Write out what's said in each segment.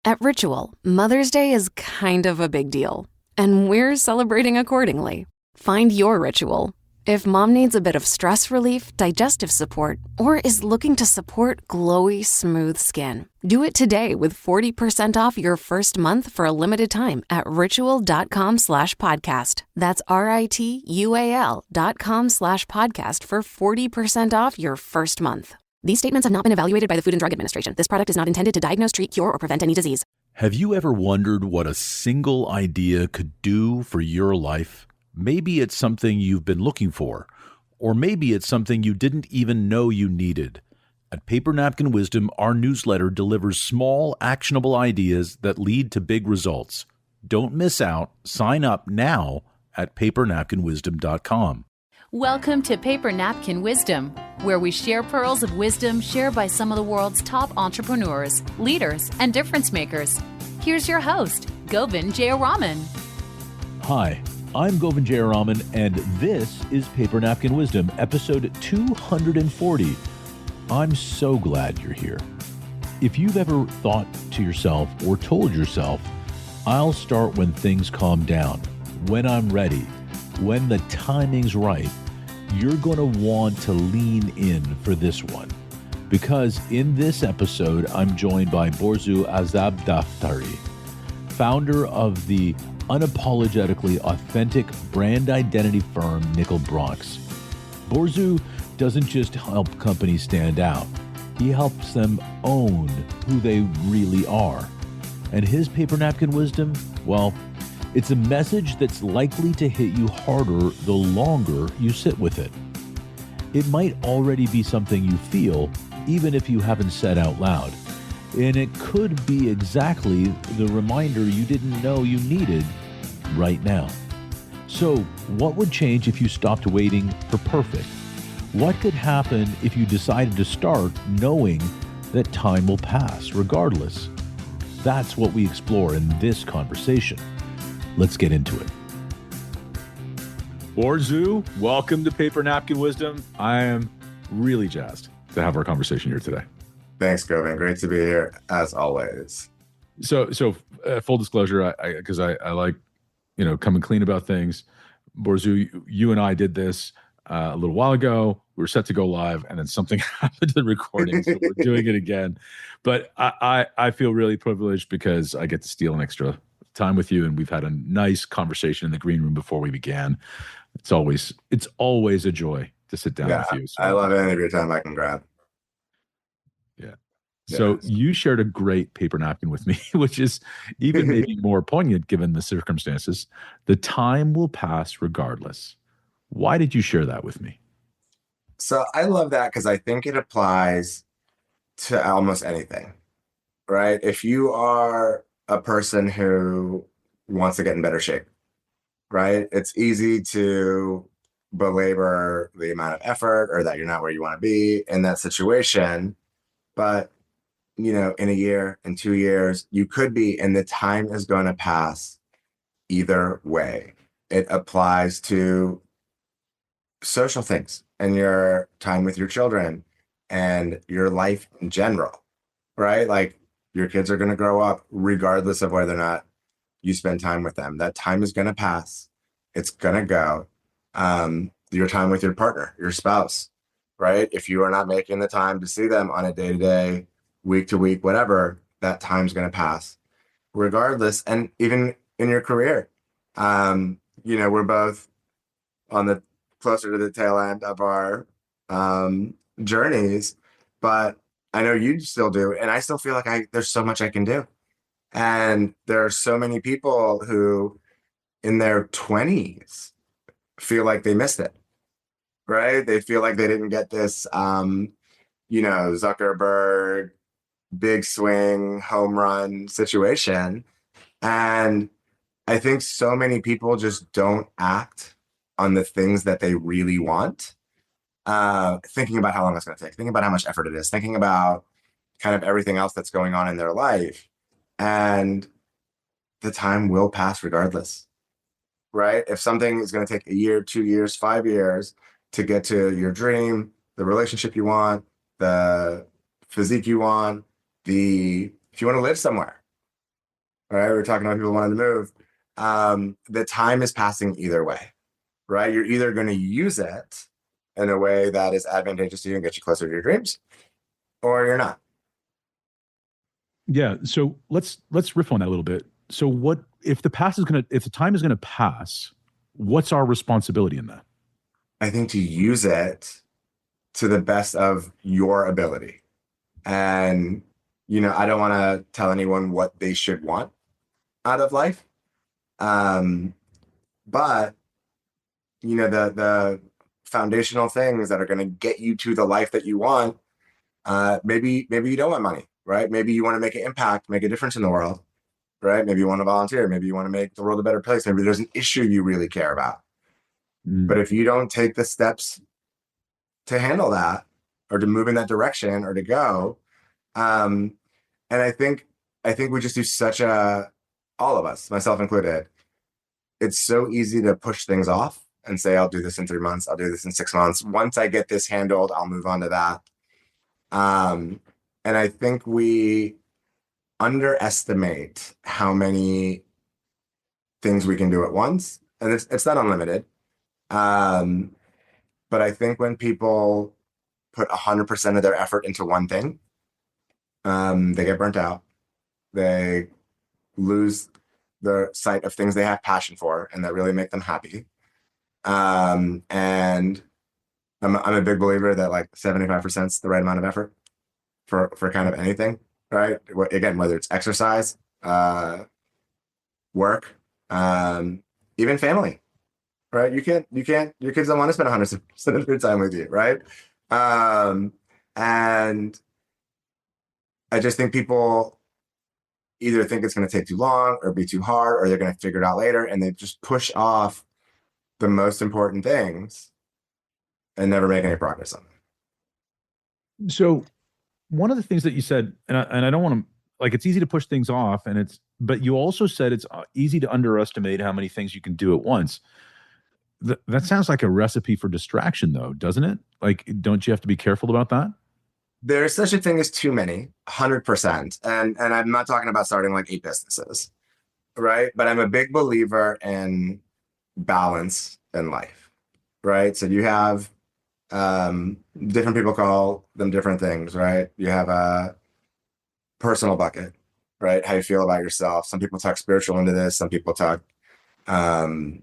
At Ritual, Mother's Day is kind of a big deal, and we're celebrating accordingly. Find your ritual. If mom needs a bit of stress relief, digestive support, or is looking to support glowy, smooth skin, do it today with 40% off your first month for a limited time at ritual.com/podcast. That's RITUAL.com/podcast for 40% off your first month. These statements have not been evaluated by the Food and Drug Administration. This product is not intended to diagnose, treat, cure, or prevent any disease. Have you ever wondered what a single idea could do for your life? Maybe it's something you've been looking for, or maybe it's something you didn't even know you needed. At Paper Napkin Wisdom, our newsletter delivers small, actionable ideas that lead to big results. Don't miss out. Sign up now at papernapkinwisdom.com. Welcome to Paper Napkin Wisdom, where we share pearls of wisdom shared by some of the world's top entrepreneurs, leaders, and difference makers. Here's your host, Govind Jayaraman. Hi, I'm Govind Jayaraman, and this is Paper Napkin Wisdom, episode 240. I'm so glad you're here. If you've ever thought to yourself or told yourself, I'll start when things calm down, when I'm ready, when the timing's right, you're going to want to lean in for this one. Because in this episode, I'm joined by Borzou Azabdaftari, founder of the unapologetically authentic brand identity firm NickelBronx. Borzou doesn't just help companies stand out. He helps them own who they really are. And his Paper Napkin Wisdom, well, it's a message that's likely to hit you harder the longer you sit with it. It might already be something you feel, even if you haven't said out loud. And it could be exactly the reminder you didn't know you needed right now. So, what would change if you stopped waiting for perfect? What could happen if you decided to start knowing that time will pass regardless? That's what we explore in this conversation. Let's get into it. Borzou, welcome to Paper Napkin Wisdom. I am really jazzed to have our conversation here today. Thanks, Govind. Great to be here, as always. So full disclosure, because I like, coming clean about things. Borzou, you and I did this a little while ago. We were set to go live, and then something happened to the recording, so we're doing it again. But I feel really privileged because I get to steal an extra time with you, and we've had a nice conversation in the green room before we began. It's always a joy to sit down with you. So, I love any of your time I can grab. Yeah. So you shared a great paper napkin with me, which is even maybe more poignant given the circumstances. The time will pass regardless. Why did you share that with me? So I love that because I think it applies to almost anything, right? If you are a person who wants to get in better shape, right? It's easy to belabor the amount of effort or that you're not where you want to be in that situation. But, in a year, in 2 years, you could be, and the time is going to pass either way. It applies to social things and your time with your children and your life in general, right? Like your kids are going to grow up regardless of whether or not you spend time with them. That time is going to pass. It's going to go. Your time with your partner, your spouse, right? If you are not making the time to see them on a day-to-day, week-to-week, whatever, that time's going to pass regardless. And even in your career, we're both on the closer to the tail end of our journeys, but I know you still do. And I still feel like there's so much I can do. And there are so many people who in their 20s feel like they missed it, right? They feel like they didn't get this, Zuckerberg, big swing, home run situation. And I think so many people just don't act on the things that they really want, thinking about how long it's going to take, thinking about how much effort it is, thinking about kind of everything else that's going on in their life. And the time will pass regardless, right? If something is going to take a year, 2 years, 5 years to get to your dream, the relationship you want, the physique you want, if you want to live somewhere, right? We were talking about people wanting to move. The time is passing either way, right? You're either going to use it in a way that is advantageous to you and get you closer to your dreams, or you're not. Yeah. So let's riff on that a little bit. So what if the time is gonna pass, what's our responsibility in that? I think to use it to the best of your ability. And, I don't want to tell anyone what they should want out of life. Um, but, the foundational things that are going to get you to the life that you want, maybe you don't want money, right? Maybe you want to make an impact, make a difference in the world, right? Maybe you want to volunteer. Maybe you want to make the world a better place. Maybe there's an issue you really care about. But Mm. if you don't take the steps to handle that or to move in that direction or to go, um, and I think we just do such all of us, myself included, it's so easy to push things off and say, I'll do this in 3 months. I'll do this in 6 months. Once I get this handled, I'll move on to that. Um, and I think we underestimate how many things we can do at once. And it's not unlimited. Um, but I think when people put 100% of their effort into one thing, they get burnt out. They lose the sight of things they have passion for and that really make them happy. And I'm a big believer that like 75% is the right amount of effort for kind of anything, right? Again, whether it's exercise, work, even family, right? Your kids don't want to spend 100% of their time with you, right? And I just think people either think it's going to take too long or be too hard, or they're going to figure it out later, and they just push off the most important things and never make any progress on them. So one of the things that you said, and I don't want to, like, it's easy to push things off, but you also said it's easy to underestimate how many things you can do at once. That sounds like a recipe for distraction, though, doesn't it? Like, don't you have to be careful about that? There's such a thing as too many, 100%. And I'm not talking about starting like 8 businesses, right? But I'm a big believer in balance in life, right? So you have different people call them different things, right? You have a personal bucket, right? How you feel about yourself. Some people talk spiritual into this. Some people talk um,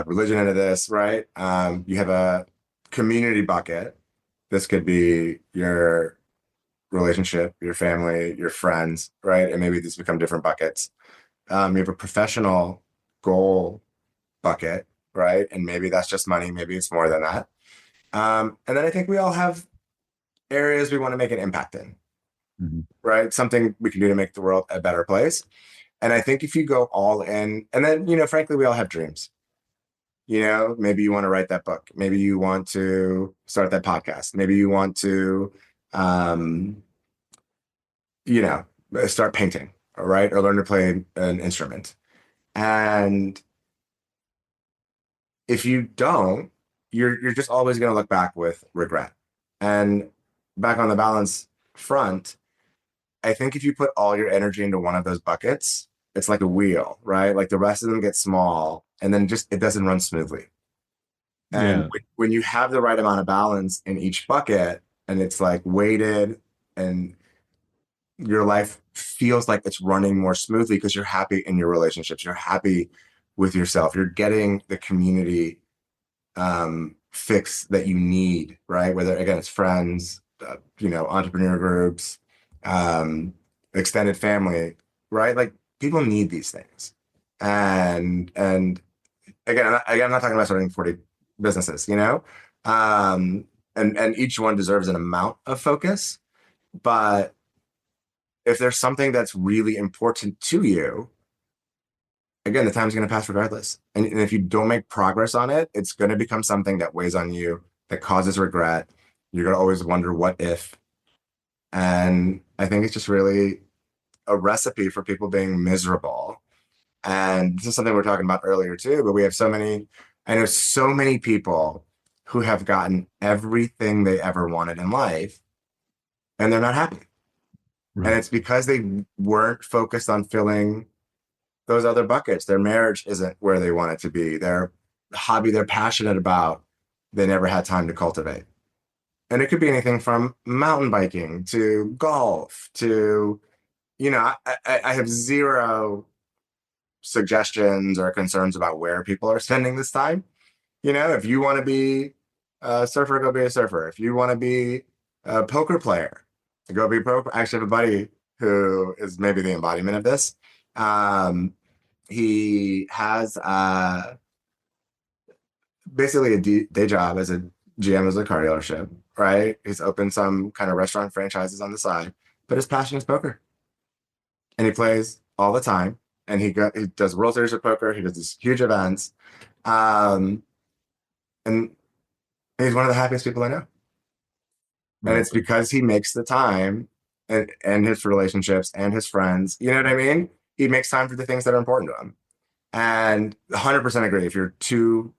religion into this, right? You have a community bucket. This could be your relationship, your family, your friends, right? And maybe these become different buckets. You have a professional goal bucket, right? And maybe that's just money. Maybe it's more than that. And then I think we all have areas we want to make an impact in, right? Something we can do to make the world a better place. And I think if you go all in, and then, frankly, we all have dreams. Maybe you want to write that book. Maybe you want to start that podcast. Maybe you want to, you know, start painting, all right, or learn to play an instrument. And if you don't, you're just always going to look back with regret. And back on the balance front, I think if you put all your energy into one of those buckets, it's like a wheel, right? Like the rest of them get small and then just it doesn't run smoothly. And Yeah. when you have the right amount of balance in each bucket and it's like weighted and your life feels like it's running more smoothly because you're happy in your relationships, you're happy with yourself, you're getting the community fix that you need, right? Whether again it's friends, entrepreneur groups, extended family, right? Like people need these things, and again, I'm not talking about starting 40 businesses, and each one deserves an amount of focus, but if there's something that's really important to you, again, the time's going to pass regardless. And if you don't make progress on it, it's going to become something that weighs on you, that causes regret. You're going to always wonder what if. And I think it's just really a recipe for people being miserable. And this is something we we're talking about earlier too, but I know so many people who have gotten everything they ever wanted in life and they're not happy. And Right. it's because they weren't focused on filling those other buckets. Their marriage isn't where they want it to be. Their hobby they're passionate about, they never had time to cultivate. And it could be anything from mountain biking to golf to, I have zero suggestions or concerns about where people are spending this time. If you want to be a surfer, go be a surfer. If you want to be a poker player, go be pro. I actually have a buddy who is maybe the embodiment of this. He has basically a day job as a GM as a car dealership, right? He's opened some kind of restaurant franchises on the side, but his passion is poker, and he plays all the time. And he does World Series of Poker. He does these huge events, um, and he's one of the happiest people I know. And Right. it's because he makes the time and his relationships and his friends. You know what I mean? He makes time for the things that are important to him. And 100% agree. If you're too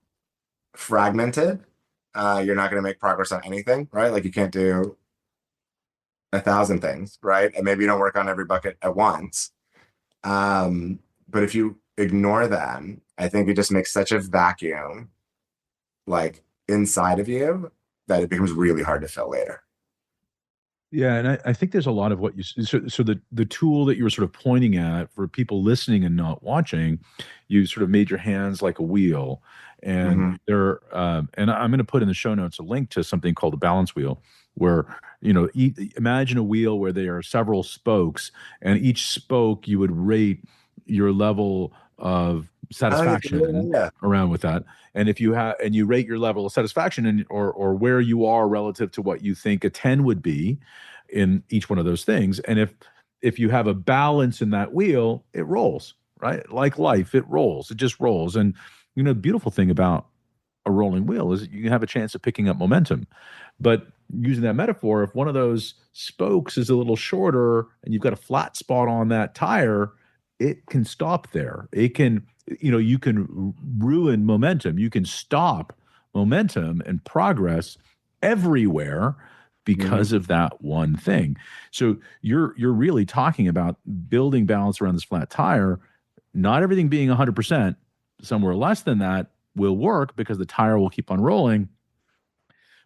fragmented, you're not going to make progress on anything, right? Like you can't do 1,000 things, right? And maybe you don't work on every bucket at once. But if you ignore them, I think it just makes such a vacuum, like inside of you, that it becomes really hard to fill later. Yeah, and I think there's a lot of what so the tool that you were sort of pointing at for people listening and not watching, you sort of made your hands like a wheel, and Hmm. and I'm going to put in the show notes a link to something called the balance wheel, where imagine a wheel where there are several spokes, and each spoke you would rate your level of Oh, yeah, satisfaction yeah, around with that. And if you have and you rate your level of satisfaction and or where you are relative to what you think a 10 would be in each one of those things. And if you have a balance in that wheel, it rolls, right? Like life, it rolls. It just rolls. And the beautiful thing about a rolling wheel is that you have a chance of picking up momentum. But using that metaphor, if one of those spokes is a little shorter and you've got a flat spot on that tire, it can stop there. It can, you can ruin momentum. You can stop momentum and progress everywhere yeah. because of that one thing. So you're really talking about building balance around this flat tire, not everything being 100%, somewhere less than that will work because the tire will keep on rolling.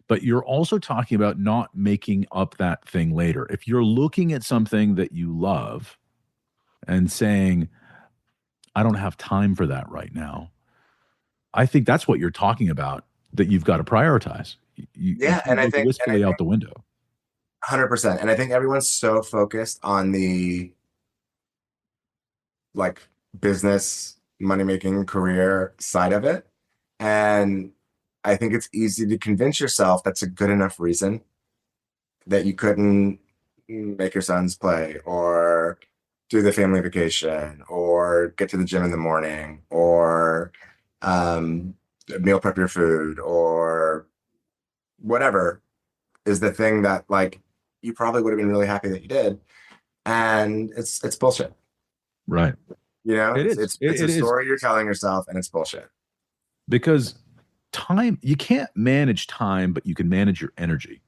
But you're also talking about not making up that thing later. If you're looking at something that you love and saying, I don't have time for that right now, I think that's what you're talking about that you've got to prioritize. You Yeah, can't look and I wistfully out think the window. 100%. And I think everyone's so focused on the like business, money making, career side of it. And I think it's easy to convince yourself that's a good enough reason that you couldn't make your sons play or do the family vacation or get to the gym in the morning or um, meal prep your food or whatever is the thing that like you probably would have been really happy that you did. And it's bullshit. Right. It It's is. it's It, it's a it is story you're telling yourself and it's bullshit. because time, you can't manage time, but you can manage your energy.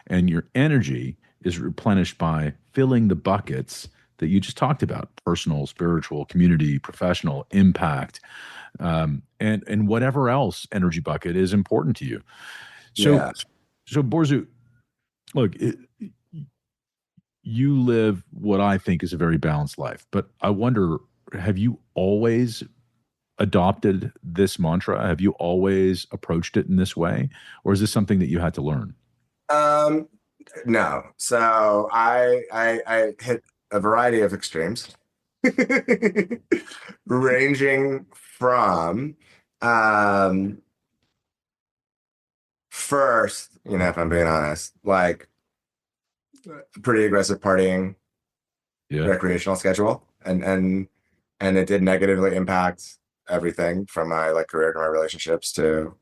And your energy is replenished by filling the buckets that you just talked about: personal, spiritual, community, professional, impact, and whatever else energy bucket is important to you. So, Yeah. so Borzou, look, you live what I think is a very balanced life, but I wonder, have you always adopted this mantra? Have you always approached it in this way, or is this something that you had to learn? Um, no. So I hit a variety of extremes, ranging from um first, if I'm being honest, like pretty aggressive partying Yeah. recreational schedule and it did negatively impact everything from my like career to my relationships to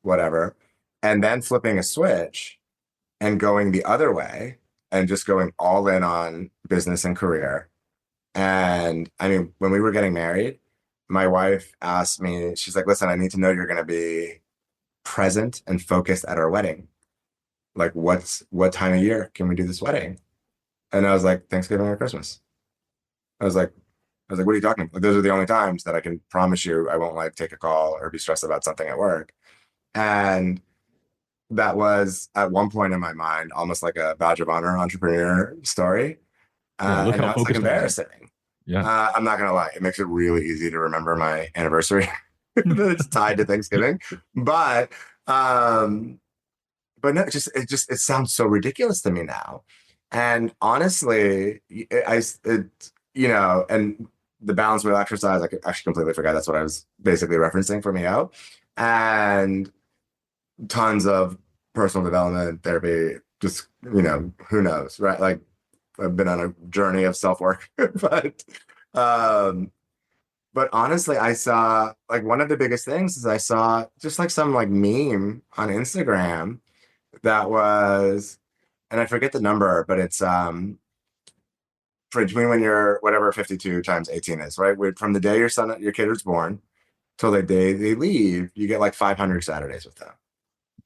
whatever. And then flipping a switch and going the other way and just going all in on business and career. And I mean, when we were getting married, my wife asked me, she's like, listen, I need to know you're going to be present and focused at our wedding. Like, what time of year can we do this wedding? And I was like, Thanksgiving or Christmas. I was like, what are you talking about? Like, those are the only times that I can promise you I won't like take a call or be stressed about something at work. And that was at one point in my mind almost like a badge of honor entrepreneur story. Yeah, look And how now it's like focused I am. embarrassing. Yeah. I'm not gonna lie, it makes it really easy to remember my anniversary that it's tied to Thanksgiving. But um, but no, it sounds so ridiculous to me now. And honestly, and the balance wheel exercise, I actually completely forgot that's what I was basically referencing for me out. And tons of personal development therapy, just, who knows, right? Like I've been on a journey of self-work, um, but honestly, I saw like one of the biggest things is I saw just like some like meme on Instagram that was, and I forget the number, but it's for between when you're whatever 52 times 18 is, right? From the day your kid is born till the day they leave, you get like 500 Saturdays with them.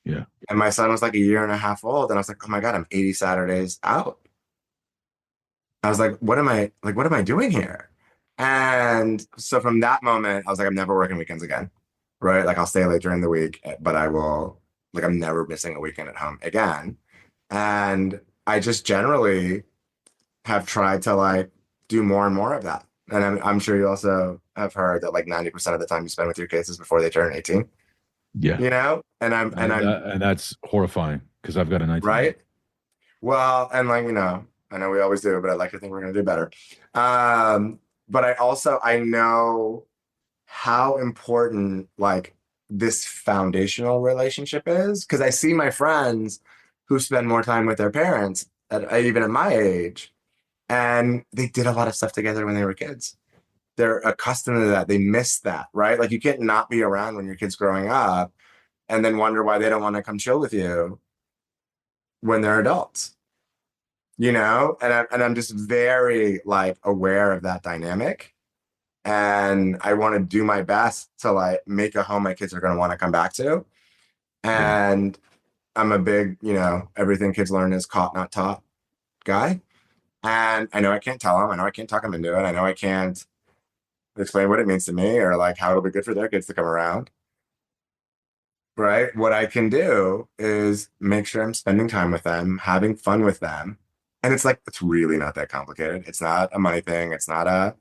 Yeah. And my son was like a year and a half old, and I was like, oh my God, I'm 80 Saturdays out. I was like, what am I doing here? And so from that moment, I was like, I'm never working weekends again. Right? Like I'll stay late during the week, but I'm never missing a weekend at home again. And I just generally have tried to like do more and more of that. And I'm sure you also have heard that like 90% of the time you spend with your kids is before they turn 18, Yeah. And that's horrifying because I've got a 19-year-old. right. Well, and like, I know we always do, but I like to think we're going to do better. But I know how important like this foundational relationship is because I see my friends who spend more time with their parents even at my age, and they did a lot of stuff together when they were kids. They're accustomed to that. They miss that, right? Like you can't not be around when your kid's growing up and then wonder why they don't want to come chill with you when they're adults, and I'm just very like aware of that dynamic. And I want to do my best to like make a home my kids are going to want to come back to. Yeah. And I'm a big, everything kids learn is caught, not taught guy. And I know I can't tell them. I know I can't talk them into it. I know I can't explain what it means to me or like how it'll be good for their kids to come around. Right. What I can do is make sure I'm spending time with them, having fun with them. And it's really not that complicated. It's not a money thing. It's not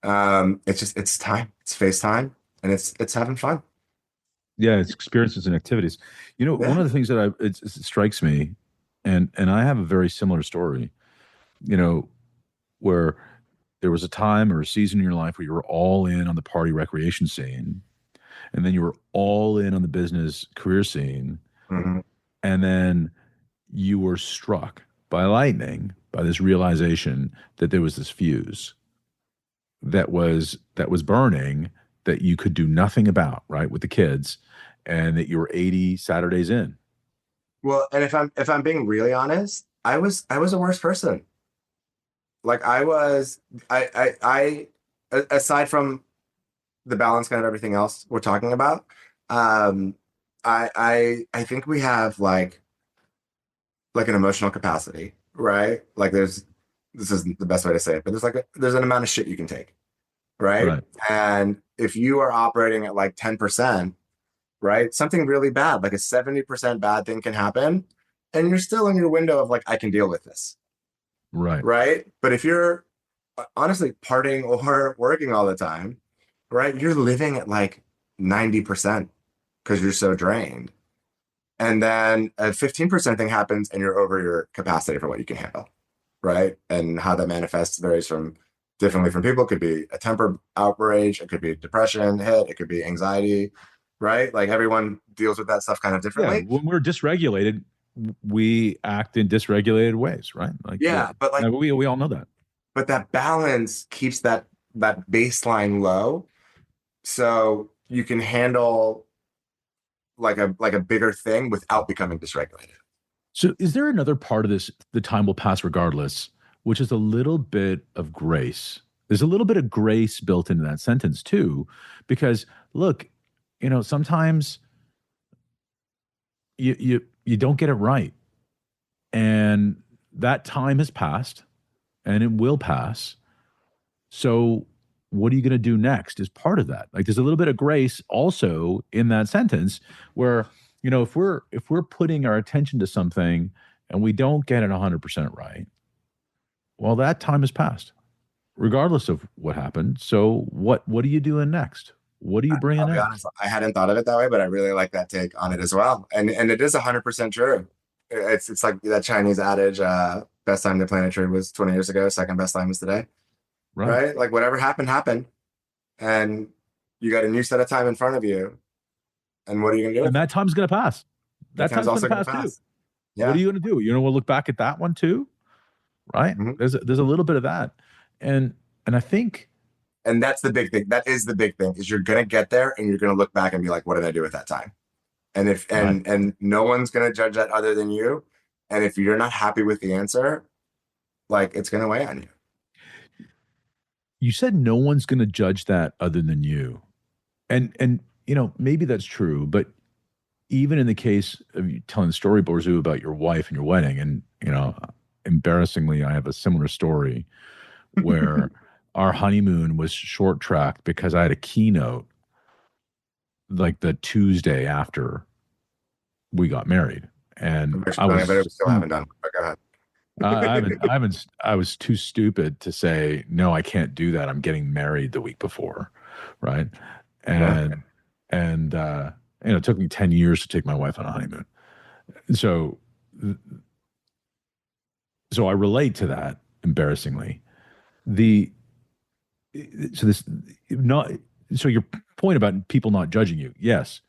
it's time. It's face time and it's having fun. Yeah, it's experiences and activities. One Yeah. of the things that it strikes me, and I have a very similar story, where there was a time or a season in your life where you were all in on the party recreation scene, and then you were all in on the business career scene, Mhm. and then you were struck by lightning by this realization that there was this fuse that was burning that you could do nothing about, right, with the kids, and that you were 80 Saturdays in. Well, and if I'm being really honest, I was a worse person. Like aside from the balance kind of everything else we're talking about, um, I think we have like an emotional capacity, right? Like this isn't the best way to say it, but there's an amount of shit you can take, right? Right. And if you are operating at like 10%, right, something really bad, like a 70% bad thing can happen, and you're still in your window of like, I can deal with this, Right. right? But if you're honestly partying or working all the time, right, you're living at like 90% because you're so drained. And then a 15% thing happens and you're over your capacity for what you can handle, right? And how that manifests varies differently from people. It could be a temper outrage, it could be depression hit, it could be anxiety, right? Like everyone deals with that stuff kind of Yeah, differently. when we're dysregulated, we act in dysregulated ways, right? Like, Yeah, but like, we all know that. but that balance keeps that baseline low, so you can handle like a bigger thing without becoming dysregulated. So, is there another part of this? The time will pass regardless, which is a little bit of grace. There's a little bit of grace built into that sentence too, because look, sometimes you don't get it right, and that time has passed. and it will pass. So what are you going to do next is part of that. Like there's a little bit of grace also in that sentence where, if we're putting our attention to something and we don't get it 100% right, well, that time has passed regardless of what happened. So what are you doing next? What are you bringing I'll be next? honest, I hadn't thought of it that way, but I really like that take on it as well. And it is 100% true. It's like that Chinese adage, best time to plant a tree was 20 years ago, second best time is today. Right. Right? Like whatever happened, happened. And you got a new set of time in front of you. And what are you gonna do And with it? that time's going to pass. That That time's time's going also to gonna pass too. pass. What Yeah. are you going to do? We'll look back at that one too, right? Mhm. There's a little bit of that, and I think And that's the big thing. That is the big thing, is you're gonna get there and you're gonna look back and be like, what did I do with that time? And if right. and no one's gonna judge that other than you. And if you're not happy with the answer, like it's gonna weigh on you. You said no one's going to judge that other than you, and maybe that's true, but even in the case of you telling the story, Borzou, about your wife and your wedding, and embarrassingly, I have a similar story where our honeymoon was short tracked because I had a keynote like the Tuesday after we got married, and Which I I bet was we still haven't done. But go ahead. I was too stupid to say no, I can't do that. I'm getting married the week before, right? Yeah. And it took me 10 years to take my wife on a honeymoon. So I relate to that embarrassingly. The so this not so your point about people not judging you, yes,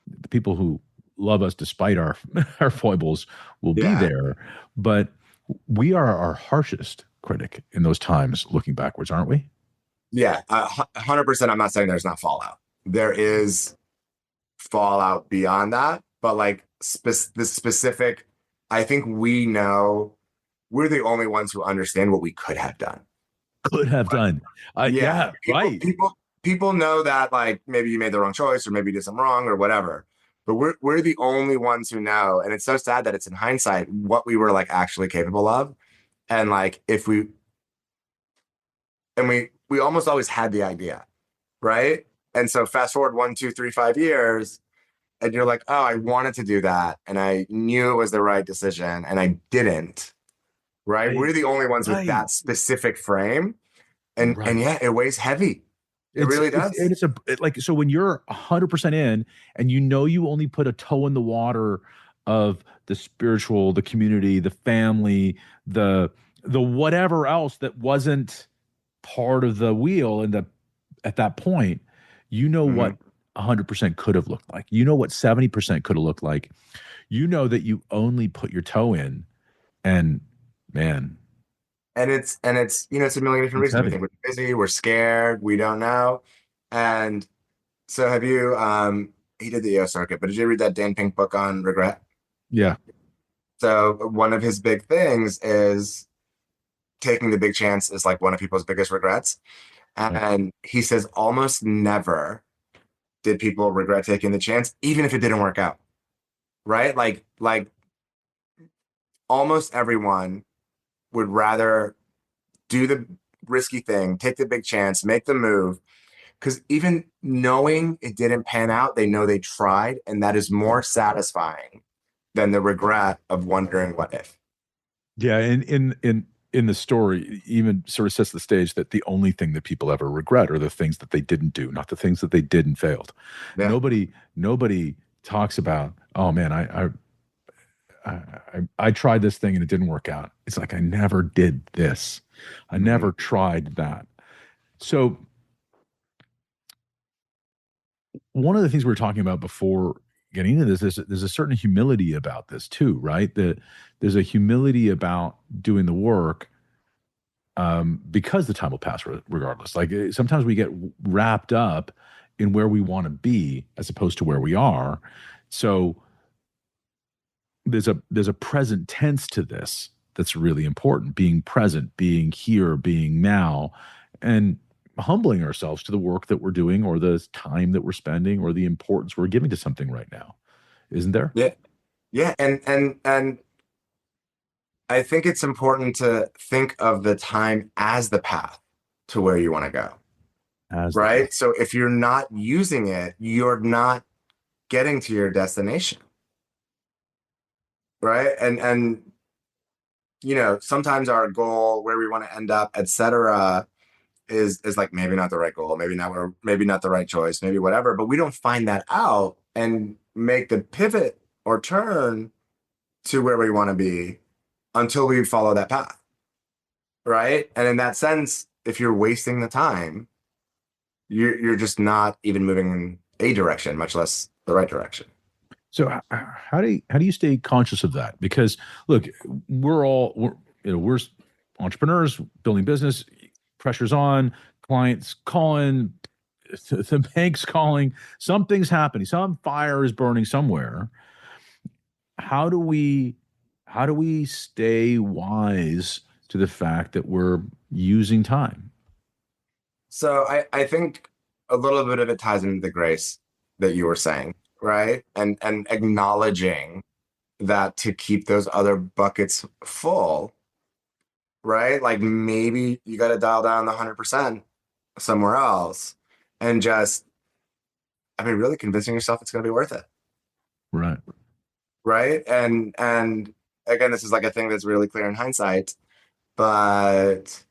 the people who love us despite our our foibles will be Yeah. there, but we are our harshest critic in those times looking backwards, aren't we? Yeah. 100%. I'm not saying there's not fallout. There is fallout beyond that, but like the specific, I think we know we're the only ones who understand what we could have done. Could have done. Yeah. Yeah, right. People know that like maybe you made the wrong choice or maybe you did something wrong or whatever. But we're the only ones who know. And it's so sad that it's in hindsight what we were like actually capable of. And like if we and we almost always had the idea, right? And so fast forward 1, 2, 3, 5 years, and you're like, oh, I wanted to do that, and I knew it was the right decision, and I didn't. Right? Right. We're the only ones with Right. that specific frame, and Right. yeah, it weighs heavy. It really does. Like, so when you're 100% in and you only put a toe in the water of the spiritual, the community, the family, the whatever else that wasn't part of the wheel at that point, Mhm. what 100% could have looked like. You know what 70% could have looked like. You know that you only put your toe in, and man, And it's it's a million different it's reasons. We heavy. think we're busy, we're scared, we don't know. And so have you he did the EO circuit, but did you read that Dan Pink book on regret? Yeah. So one of his big things is taking the big chance is like one of people's biggest regrets. Right. And he says almost never did people regret taking the chance, even if it didn't work out. Right? Like almost everyone would rather do the risky thing, take the big chance, make the move. Because even knowing it didn't pan out, they know they tried, and that is more satisfying than the regret of wondering what if. Yeah, and in the story, even sort of sets the stage that the only thing that people ever regret are the things that they didn't do, not the things that they did and failed. Yeah. Nobody talks about, oh man, I tried this thing and it didn't work out. It's like I never did this. I never tried that. So one of the things we were talking about before getting into this is there's a certain humility about this too, right? That there's a humility about doing the work because the time will pass regardless. Like sometimes we get wrapped up in where we want to be as opposed to where we are. So there's a present tense to this that's really important. Being present, being here, being now, and humbling ourselves to the work that we're doing or the time that we're spending or the importance we're giving to something right now. Isn't there? Yeah. Yeah. And I think it's important to think of the time as the path to where you want to go, As the path. right? So if you're not using it, you're not getting to your destination, right? And sometimes our goal, where we want to end up, etc., is like maybe not the right goal, maybe not the right choice, maybe whatever, but we don't find that out and make the pivot or turn to where we want to be until we follow that path, right? And in that sense, if you're wasting the time, you're just not even moving in a direction, much less the right direction. So how do you stay conscious of that? Because look, we're entrepreneurs building business, pressure's on, clients calling, the bank's calling, something's happening, some fire is burning somewhere. How do we stay wise to the fact that we're using time? So I think a little bit of it ties into the grace that you were saying, right? And acknowledging that to keep those other buckets full, right? Like maybe you got to dial down the 100% somewhere else and just, I mean, really convincing yourself it's going to be worth it, Right. right? And again, this is like a thing that's really clear in hindsight, but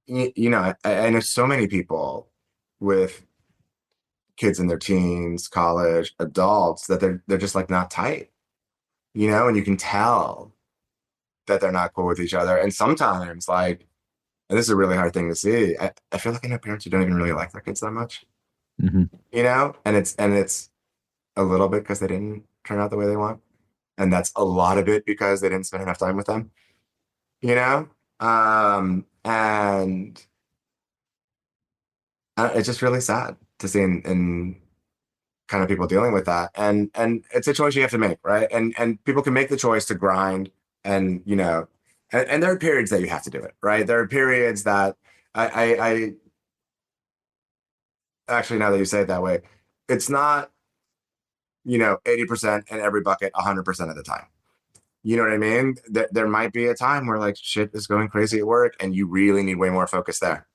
I know so many people with kids in their teens, college, adults that they're just like not tight, and you can tell that they're not cool with each other. And sometimes like, and this is a really hard thing to see. I feel like I know parents who don't even really like their kids that much, Mm-hmm. and it's a little bit because they didn't turn out the way they want. And that's a lot of it because they didn't spend enough time with them, you know? And it's just really sad to see in kind of people dealing with that. And it's a choice you have to make, right? And people can make the choice to grind and, and there are periods that you have to do it, right? There are periods that I actually, now that you say it that way, it's not, 80% in every bucket 100% of the time. You know what I mean? There might be a time where like shit is going crazy at work and you really need way more focus there.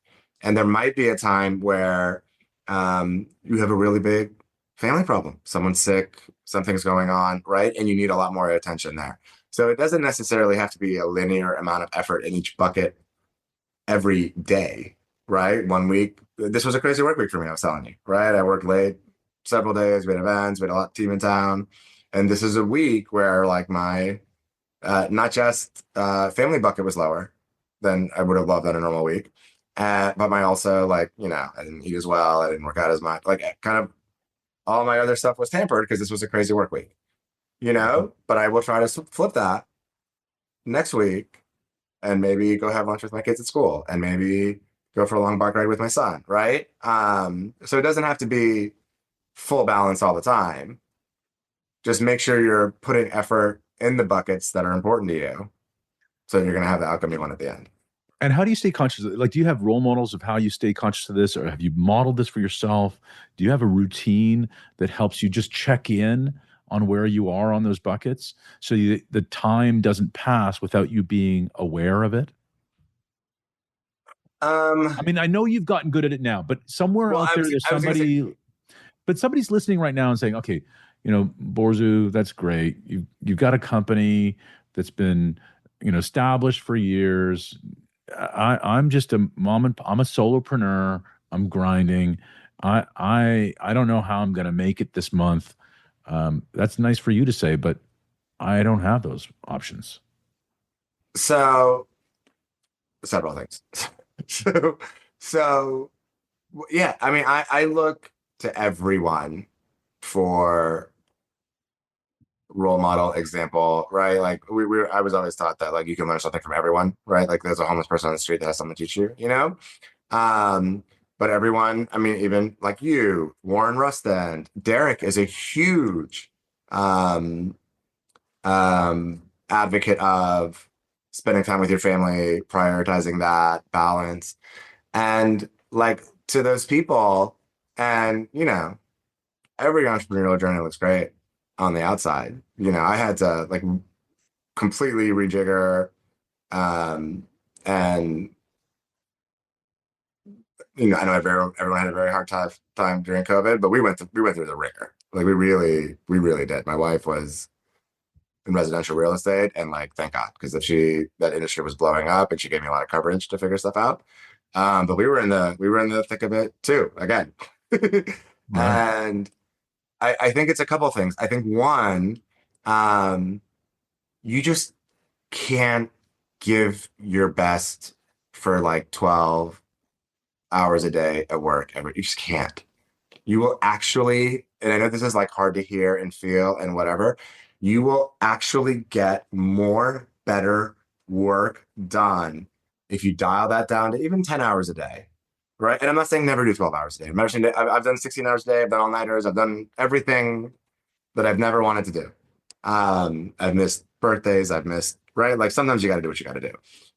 And there might be a time where you have a really big family problem. Someone's sick, something's going on, right? And you need a lot more attention there. So it doesn't necessarily have to be a linear amount of effort in each bucket every day, right? One week, this was a crazy work week for me, I was telling you, right? I worked late several days, we had events, we had a lot of team in town. And this is a week where like my not just family bucket was lower than I would have loved on a normal week, but my also like I didn't eat as well, I didn't work out as much, like kind of all my other stuff was tampered because this was a crazy work week, But I will try to flip that next week and maybe go have lunch with my kids at school and maybe go for a long bike ride with my son, right? So it doesn't have to be full balance all the time. Just make sure you're putting effort in the buckets that are important to you. So you're going to have the outcome you want at the end. And how do you stay conscious? Like, do you have role models of how you stay conscious of this, or have you modeled this for yourself? Do you have a routine that helps you just check in on where you are on those buckets, so the time doesn't pass without you being aware of it? I mean, I know you've gotten good at it now, but somewhere Well, out there, there's I was going to say, somebody's listening right now and saying, okay, Borzou, that's great. You've got a company that's been, established for years. I'm just a I'm a solopreneur. I'm grinding. I don't know how I'm going to make it this month. That's nice for you to say, but I don't have those options. so several things. so, so yeah, I mean, I look to everyone for role model example, right? Like I was always taught that like you can learn something from everyone, right? Like there's a homeless person on the street that has something to teach you. Um, but everyone, I mean, even like you, Warren Rustin, Derek is a huge um advocate of spending time with your family, prioritizing that balance. And like to those people, and every entrepreneurial journey looks great on the outside. I had to like completely rejigger. And I know everyone had a very hard time during COVID, but we went through the ringer. Like we really did. My wife was in residential real estate, and like, thank God, because if that industry was blowing up, and she gave me a lot of coverage to figure stuff out. But we were in the thick of it too, again. Right. And I think it's a couple of things. I think one, you just can't give your best for like 12 hours a day at work you just can't. You will actually, and I know this is like hard to hear and feel and whatever, you will actually get more better work done if you dial that down to even 10 hours a day. Right. And I'm not saying never do 12 hours a day. I've done 16 hours a day. I've done all-nighters. I've done everything that I've never wanted to do. I've missed birthdays. I've missed, right? Like sometimes you got to do what you got to do.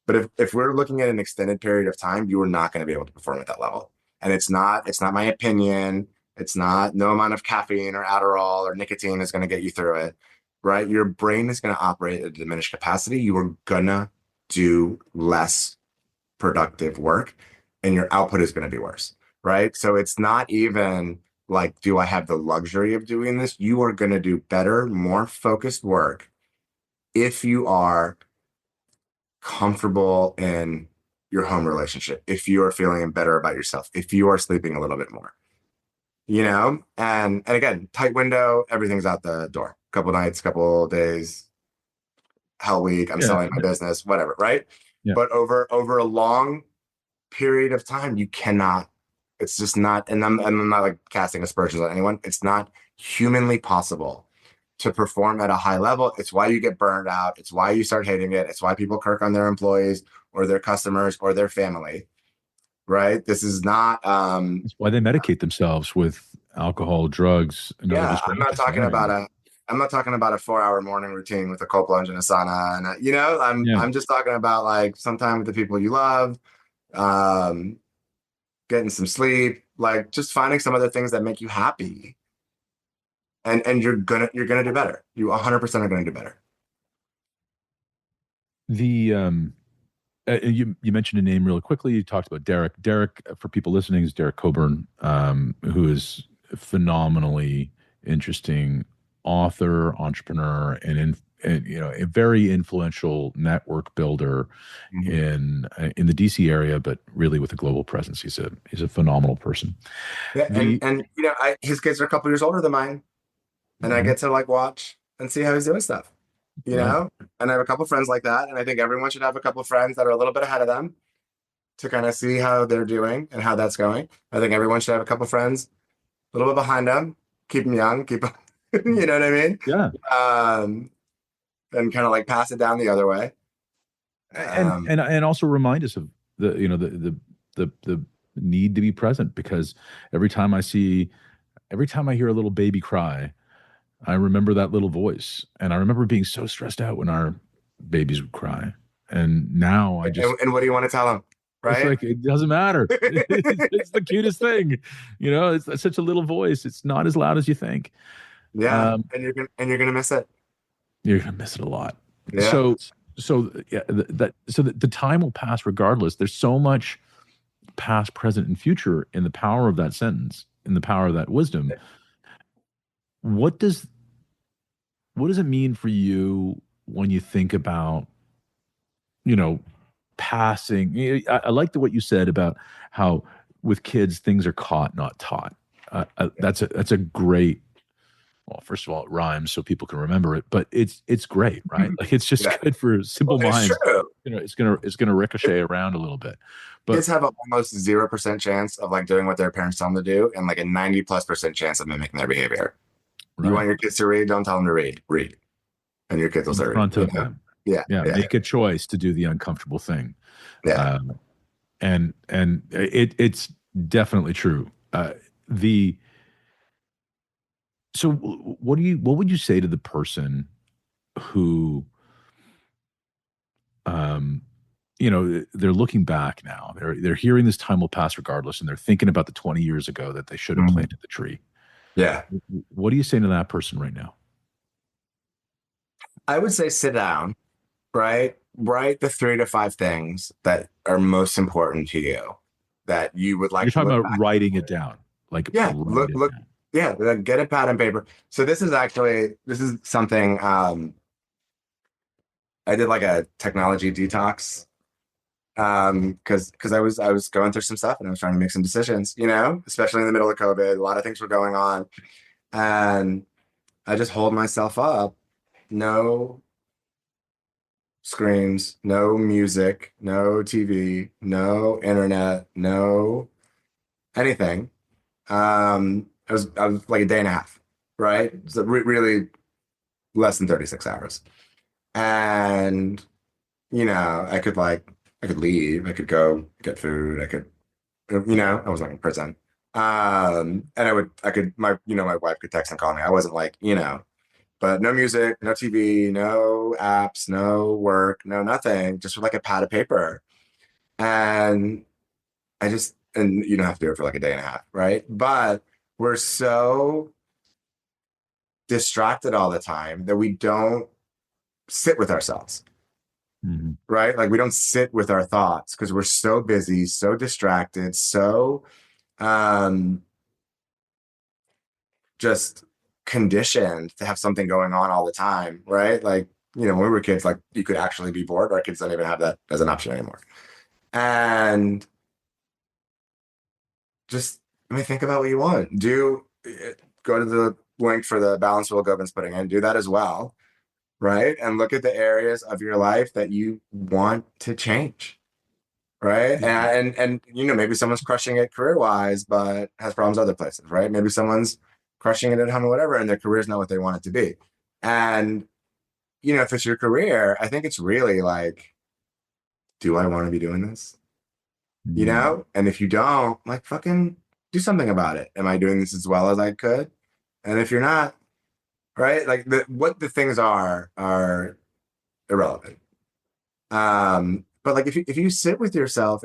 But if we're looking at an extended period of time, you are not going to be able to perform at that level. And it's not my opinion. It's not, no amount of caffeine or Adderall or nicotine is going to get you through it, right? Your brain is going to operate at a diminished capacity. You are going to do less productive work and your output is going to be worse, right? So it's not even like, do I have the luxury of doing this? You are going to do better, more focused work if you are comfortable in your home relationship, if you are feeling better about yourself, if you are sleeping a little bit more, and again, tight window, everything's out the door. Couple nights, couple days, hell week, I'm Yeah. selling my business, whatever, right? Yeah. But over a long period of time, you cannot, it's just not, and I'm not like casting aspersions on anyone. It's not humanly possible to perform at a high level. It's why you get burned out. It's why you start hating it. It's why people kirk on their employees or their customers or their family, right? This is not, That's why they medicate themselves with alcohol, drugs, and other yeah, distractions. I'm not talking about a 4-hour morning routine with a cold plunge and a sauna. And, Yeah. I'm just talking about like some time with the people you love, um, getting some sleep, like just finding some other things that make you happy. And you're gonna do better. You 100% are gonna do better. The you mentioned a name really quickly. You talked about Derek. Derek, for people listening, is Derek Coburn, who is a phenomenally interesting author, entrepreneur, and a very influential network builder in the DC area, but really with a global presence. He's a phenomenal person. Yeah, and his kids are a couple years older than mine, and I get to like watch and see how he's doing stuff. Right. And I have a couple friends like that, and I think everyone should have a couple friends that are a little bit ahead of them to kind of see how they're doing and how that's going. I think everyone should have a couple friends a little bit behind them, keep them young, keep them, you know what I mean? Yeah. And kind of like pass it down the other way. And also remind us of the need to be present, because every time I hear a little baby cry, I remember that little voice, and I remember being so stressed out when our babies would cry. And now I just, and what do you want to tell them? it's Right? like, it doesn't matter. It's the cutest thing. It's such a little voice. It's not as loud as you think. Yeah. And you're gonna miss it. You're gonna miss it a lot. Yeah. So yeah, the time will pass regardless. There's so much past, present, and future in the power of that sentence, in the power of that wisdom. What does it mean for you when you think about, passing? I like what you said about how with kids things are caught, not taught. That's a great. Well, first of all, it rhymes so people can remember it, but it's great, right? Like, it's just good for simple minds. True. It's gonna ricochet around a little bit. But kids have almost 0% chance of like doing what their parents tell them to do, and like a 90+% chance of mimicking their behavior. Right. You want your kids to read? Don't tell them to read. Read, and your kids will start reading. Yeah. Make a choice to do the uncomfortable thing. Yeah. And it's definitely true. So what would you say to the person who, they're looking back now, they're hearing this time will pass regardless, and they're thinking about the 20 years ago that they should have planted the tree. Yeah. What do you say to that person right now? I would say sit down right? Write the 3 to 5 things that are most important to you that you would like You're to talking look about back. writing it down, like Yeah, write it down. yeah, like, get a pad and paper. So this is something I did like a technology detox because I was going through some stuff and I was trying to make some decisions, especially in the middle of COVID. A lot of things were going on, and I just hold myself up. No screens, no music, no TV, no internet, no anything. I was like a day and a half, right? So really less than 36 hours. And, I could leave, I could go get food, I was not in prison. And my wife could text and call me. I wasn't like, but no music, no TV, no apps, no work, no nothing, just with like a pad of paper. And and you don't have to do it for like a day and a half, right? But we're so distracted all the time that we don't sit with ourselves, Mhm. right? Like we don't sit with our thoughts because we're so busy, so distracted, so um, just conditioned to have something going on all the time, right? Like, when we were kids, like you could actually be bored. Our kids don't even have that as an option anymore. And just, think about what you want. Go to the link for the balance wheel Govin's putting in, do that as well, right? And look at the areas of your life that you want to change, right? Yeah. And maybe someone's crushing it career wise, but has problems other places, right? Maybe someone's crushing it at home or whatever, and their career is not what they want it to be. And if it's your career, I think it's really like, do I want to be doing this? Mhm. And if you don't, like, fucking do something about it. Am I doing this as well as I could? And if you're not, right, like what the things are irrelevant. But like if you sit with yourself,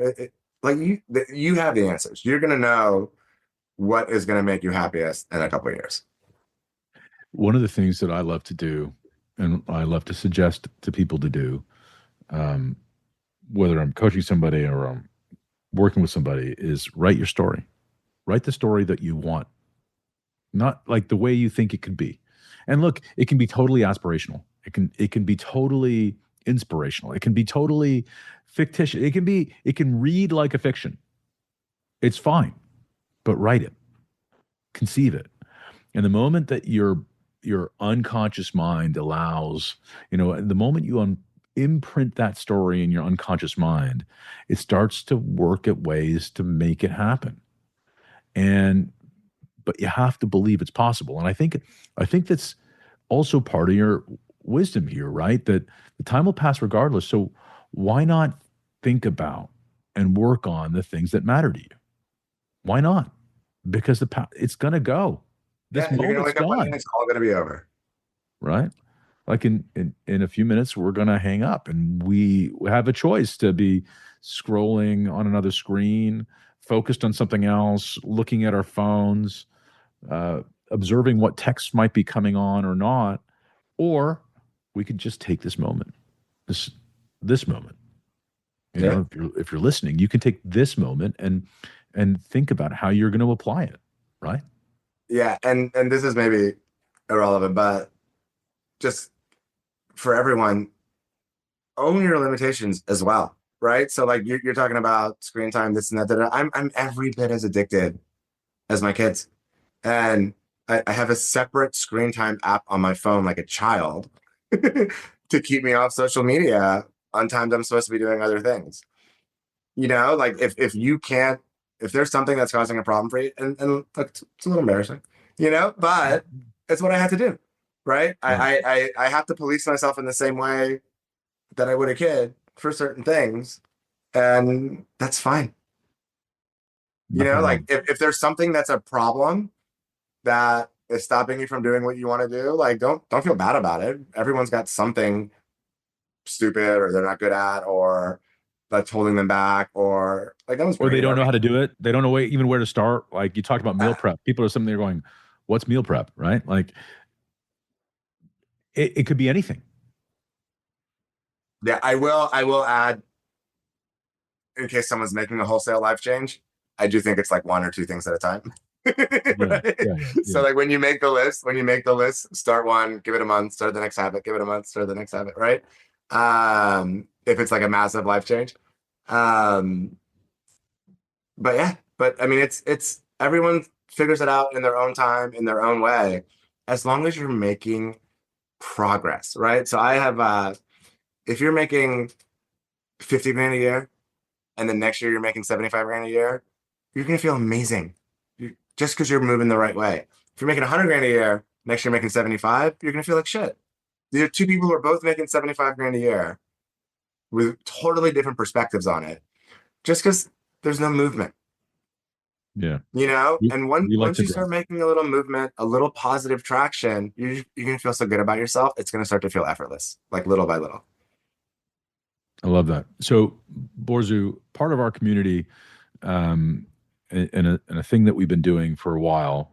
like you have the answers. You're gonna know what is gonna make you happiest in a couple of years. One of the things that I love to do, and I love to suggest to people to do, um, whether I'm coaching somebody or I'm working with somebody, is write your story. Write the story that you want, not like the way you think it could be. And look, it can be totally aspirational. It can be totally inspirational. It can be totally fictitious. It can read like a fiction. It's fine, but write it, conceive it. And the moment that your unconscious mind allows, the moment you imprint that story in your unconscious mind, it starts to work at ways to make it happen. And but you have to believe it's possible. And I think that's also part of your wisdom here, right? That the time will pass regardless. So why not think about and work on the things that matter to you? Why not? Because it's going to go. This Yeah, you're gonna moment's wake up one day and gone, it's all gonna be over. right? Like in a few minutes, we're going to hang up, and we have a choice to be scrolling on another screen, focused on something else, looking at our phones, uh, observing what texts might be coming on or not, or we could just take this moment, this this moment. Yeah. If you're listening, you can take this moment and think about how you're going to apply it, right? Yeah, and this is maybe irrelevant, but just for everyone, own your limitations as well, right? So like you're talking about screen time, this and that, that. I'm every bit as addicted as my kids, and I have a separate screen time app on my phone, like a child, to keep me off social media on times I'm supposed to be doing other things. Like if you can't, if there's something that's causing a problem for you, and look, it's a little embarrassing, but it's what I had to do, right? Yeah. I have to police myself in the same way that I would a kid for certain things, and that's fine. Nothing Like wrong. if there's something that's a problem that is stopping you from doing what you want to do, like don't feel bad about it. Everyone's got something stupid or they're not good at or that's holding them back or like that was Or they worried don't about know me. how to do it. They don't know even where to start. Like you talked about meal prep. People are sitting there going, "What's meal prep?" Right? Like it could be anything. Yeah, I will add, in case someone's making a wholesale life change, I do think it's like one or two things at a time. Yeah, Right? yeah, So yeah, like when you make the list, start one, give it a month, start the next habit, give it a month, start the next habit, right? If it's like a massive life change. Um, but yeah, but I mean it's everyone figures it out in their own time, in their own way, as long as you're making progress, right? So I have if you're making 50 grand a year and then next year you're making 75 grand a year, you're gonna feel amazing. Just because you're moving the right way. If you're making 100 grand a year, next year making 75, you're gonna feel like shit. There are two people who are both making 75 grand a year with totally different perspectives on it, just because there's no movement, yeah. We, And we like once to you grow. start making a little movement, a little positive traction, you're gonna feel so good about yourself. It's gonna start to feel effortless, like little by little. I love that. So, Borzou, part of our community, um, and a thing that we've been doing for a while,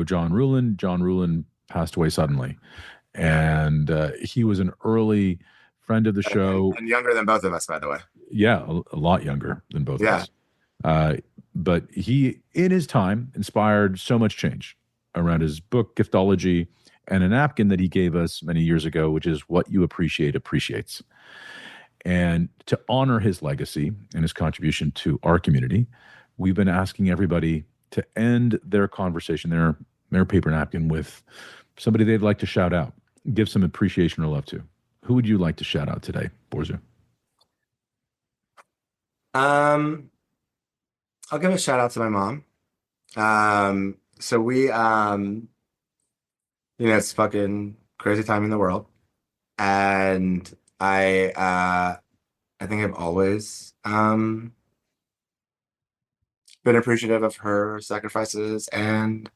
John Rulin. John Rulin passed away suddenly, and he was an early friend of the show. And younger than both of us, by the way. Yeah, a lot younger than both of Yeah. us. But he, in his time, inspired so much change around his book, Giftology, and a napkin that he gave us many years ago, which is What You Appreciate Appreciates. And to honor his legacy and his contribution to our community, we've been asking everybody to end their conversation, their paper napkin, with somebody they'd like to shout out, give some appreciation or love to. Who would you like to shout out today, Borzou? I'll give a shout out to my mom. So we, it's fucking crazy time in the world. And I think I've always, been appreciative of her sacrifices and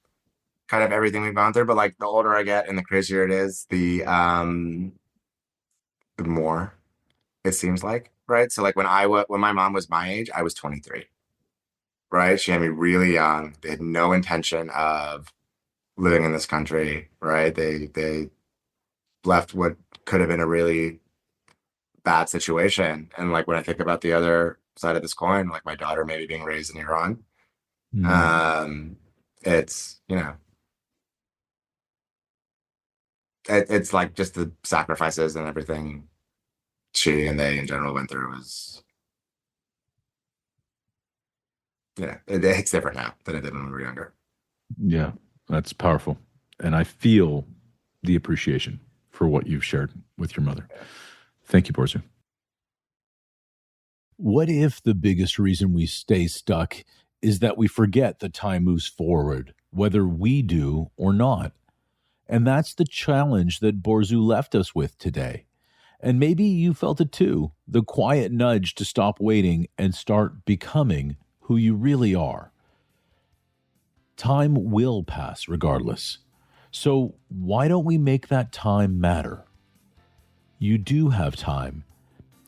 kind of everything we've gone through. But like the older I get and the crazier it is, the more it seems like, right? So like when my mom was my age, I was 23, right? She had me really young. They had no intention of living in this country, right? They left what could have been a really bad situation. And like when I think about the other side of this coin, like my daughter maybe being raised in Iran, it's it's like just the sacrifices and everything she and they in general went through was it's different now than it did when we were younger. Yeah, that's powerful. And I feel the appreciation for what you've shared with your mother. Thank you, Borzou. What if the biggest reason we stay stuck is that we forget that time moves forward, whether we do or not? And that's the challenge that Borzou left us with today. And maybe you felt it too, the quiet nudge to stop waiting and start becoming who you really are. Time will pass regardless. So why don't we make that time matter? You do have time,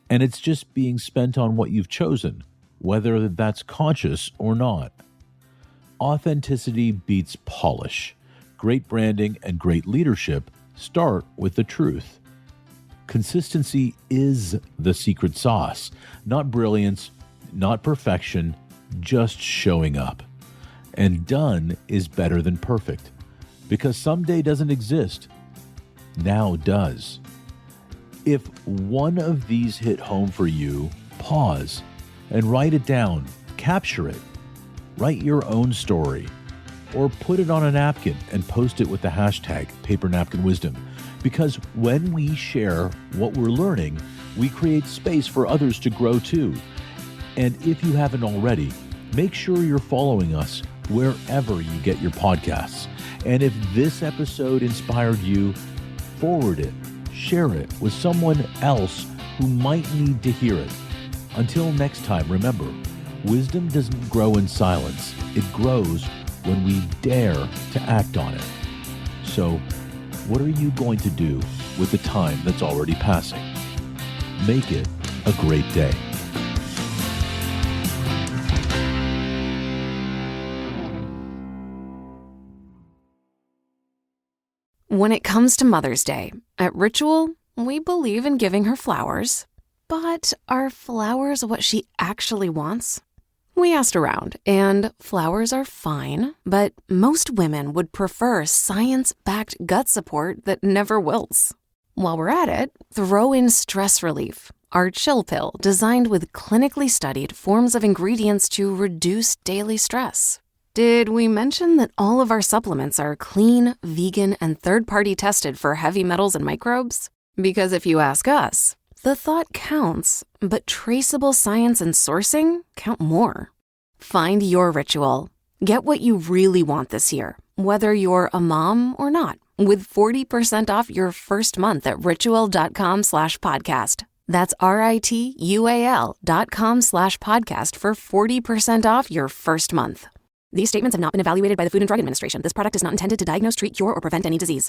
and it's just being spent on what you've chosen, whether that's conscious or not. Authenticity beats polish. Great branding and great leadership start with the truth. Consistency is the secret sauce, not brilliance, not perfection, just showing up. And done is better than perfect, because someday doesn't exist. Now does. If one of these hit home for you, pause and write it down, capture it. Write your own story, or put it on a napkin and post it with the hashtag Paper Napkin Wisdom. Because when we share what we're learning, we create space for others to grow too. And if you haven't already, make sure you're following us wherever you get your podcasts. And if this episode inspired you, forward it, share it with someone else who might need to hear it. Until next time, remember, wisdom doesn't grow in silence. It grows when we dare to act on it. So, what are you going to do with the time that's already passing? Make it a great day. When it comes to Mother's Day, at Ritual, we believe in giving her flowers. But are flowers what she actually wants? We asked around, and flowers are fine, but most women would prefer science-backed gut support that never wilts. While we're at it, throw in stress relief, our chill pill designed with clinically studied forms of ingredients to reduce daily stress. Did we mention that all of our supplements are clean, vegan, and third-party tested for heavy metals and microbes? Because if you ask us, the thought counts, but traceable science and sourcing count more. Find your ritual. Get what you really want this year, whether you're a mom or not, with 40% off your first month at ritual.com/podcast. That's RITUAL.com/podcast for 40% off your first month. These statements have not been evaluated by the Food and Drug Administration. This product is not intended to diagnose, treat, cure, or prevent any disease.